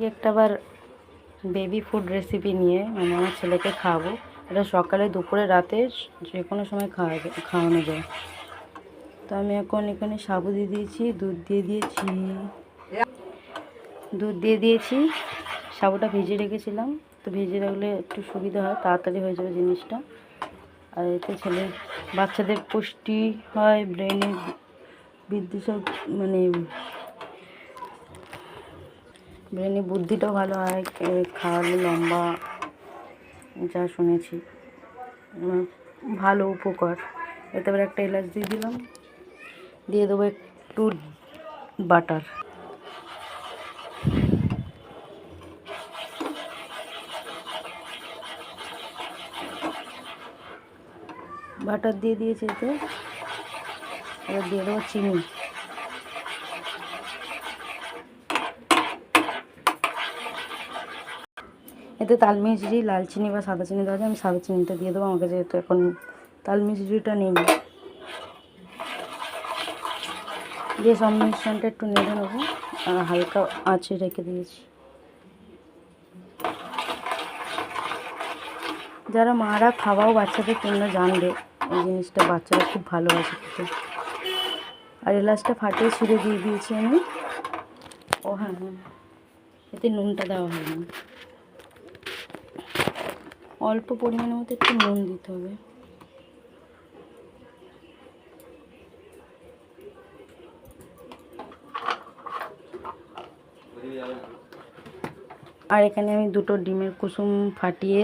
একটা আবার baby food recipe নিয়ে, মানে আমার ছেলেকে খাওয়াবো। এটা সকালে, দুপুরে, রাতে যে কোনো সময় খাওয়ানো যায়। তো আমি এখন এখানে সাবু দিয়ে দিয়েছি, দুধ দিয়ে দিয়েছি। সাবুটা ভিজিয়ে রেখেছিলাম, তো ভিজিয়ে রাখলে একটু সুবিধা হয়, তাড়াতাড়ি হয়ে যাবে জিনিসটা। আর এতে বাচ্চাদের পুষ্টি হয়, ব্রেনের বৃদ্ধি সব, মানে ব্রেনে বুদ্ধিটাও ভালো হয় খাওয়ালে, লম্বা যা শুনেছি ভালো উপকার। এতে আবার একটা এলাচ দিয়ে দিলাম, দিয়ে দেবো একটু বাটার। বাটার দিয়ে দিয়েছি, এতে এবার দিয়ে দেবো চিনি। এতে তালমিছরি, লাল চিনি বা সাদা চিনি দেওয়া যায়, আমি সাদা চিনিটা দিয়ে দেবো, আমাকে যেহেতু এখন তালমিছরিটা নেই। দিয়ে সব মিশ্রণটা একটু নেড়ে নেবো, আর হালকা আঁচে রেখে দিয়েছি। যারা মারা খাওয়াও বাচ্চাদের তোমরা জানবে, এই জিনিসটা বাচ্চারা খুব ভালোবাসে খেতে। আর এলাচটা ফাটিয়ে ছিঁড়ে দিয়ে দিয়েছি আমি। ও হ্যাঁ, এতে নুনটা দেওয়া হয়নি, অল্প পরিমাণের মতো একটু নুন দিতে হবে। আর এখানে আমি দুটো ডিমের কুসুম ফাটিয়ে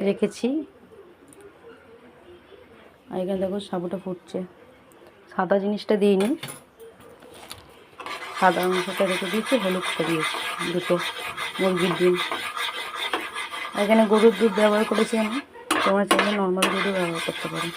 রেখেছি। আর এখানে দেখো সাবুটা ফুটছে, সাদা জিনিসটা দিইনি, সাদা অংশটা রেখে দিয়েছি, হলুদটা দিয়েছি, দুটো মুরগির ডিম। এখানে গরুর দুধ ব্যবহার করেছি আমি, তোমরা চাইলে নর্মাল দুধও ব্যবহার করতে পারো।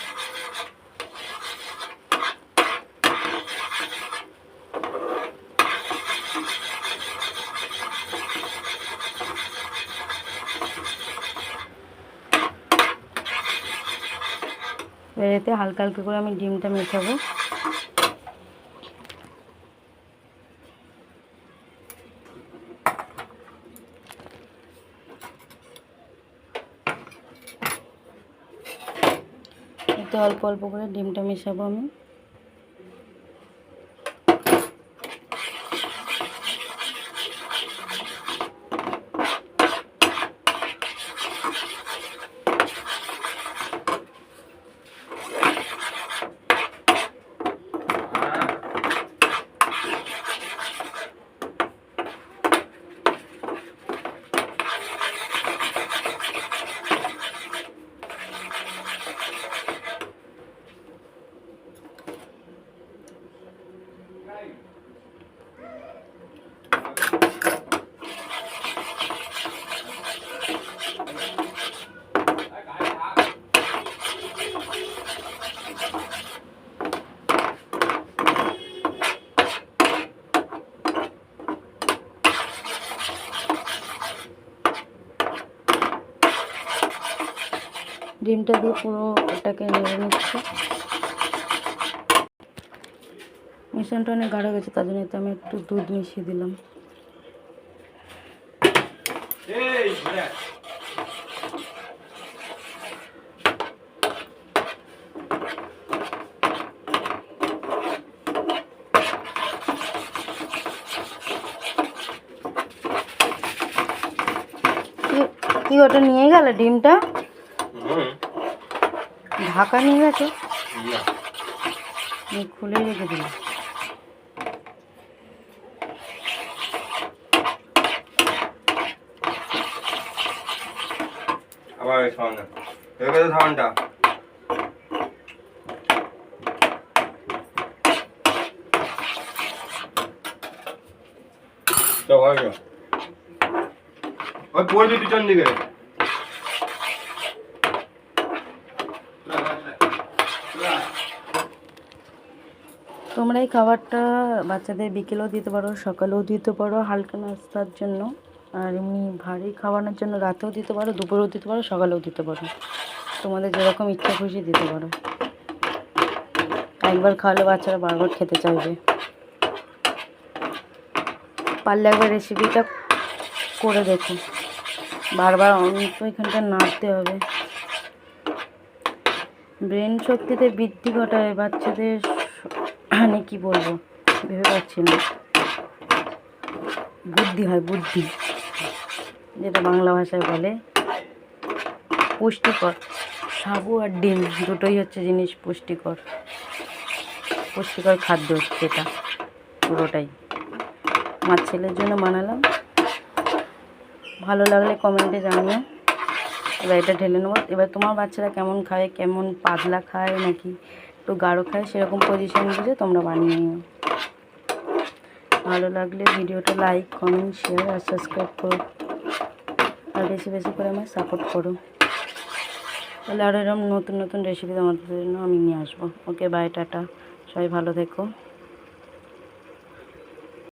এতে হালকা হালকা করে আমি ডিমটা মেশাবো। এতে অল্প অল্প করে ডিমটা মেশাবো আমি। ডিমটা দিয়ে পুরো এটাকে নেড়ে নিচ্ছে। মিশ্রণটা অনেক গাঢ় গেছে, তার জন্য এতে আমি একটু দুধ মিশিয়ে দিলাম। কি ওটা নিয়ে গেল ডিমটা? ঢাকা নিয়ে গেছে, খুলে রেখে দিল। আবার সাউন্ডটা তো হয় না, ওই পড়ে দিতে চান দিকে। তোমরা এই খাবারটা বাচ্চাদের বিকেলেও দিতে পারো, সকালেও দিতে পারো হালকা নাস্তার জন্য, আর এমনি ভারী খাওয়ানোর জন্য রাতেও দিতে পারো, দুপুরেও দিতে পারো, সকালেও দিতে পারো, তোমাদের যেরকম ইচ্ছা খুশি দিতে পারো। একবার খাওয়ালে বাচ্চারা বারবার খেতে চাইবে। পারলে একবার রেসিপিটা করে দেখো, বারবার অনেক এখানটা নাড়তে হবে। ব্রেন শক্তিতে বৃদ্ধি ঘটায় বাচ্চাদের, মানে কি বলবো ভেবে পাচ্ছি না, বুদ্ধি হয়, বুদ্ধি যেটা বাংলা ভাষায় বলে। পুষ্টিকর, সাবু আর ডিম দুটোই হচ্ছে জিনিস পুষ্টিকর, পুষ্টিকর খাদ্য হচ্ছে এটা পুরোটাই। আমার ছেলের জন্য বানালাম, ভালো লাগলে কমেন্টে জানিও। এবার এটা ঢেলে নেবো। এবার তোমার বাচ্চারা কেমন খায়, কেমন পাতলা খায় নাকি একটু গাঢ় খায়, সেরকম পজিশন বুঝে তোমরা বানিয়ে নিও। ভালো লাগলে ভিডিওটা লাইক, কমেন্ট, শেয়ার আর সাবস্ক্রাইব করো, আর বেশি বেশি করে আমায় সাপোর্ট করো। তাহলে আরও এরকম নতুন নতুন রেসিপি তোমাদের জন্য আমি নিয়ে আসবো। ওকে, বাই, টাটা, সবাই ভালো থেকো।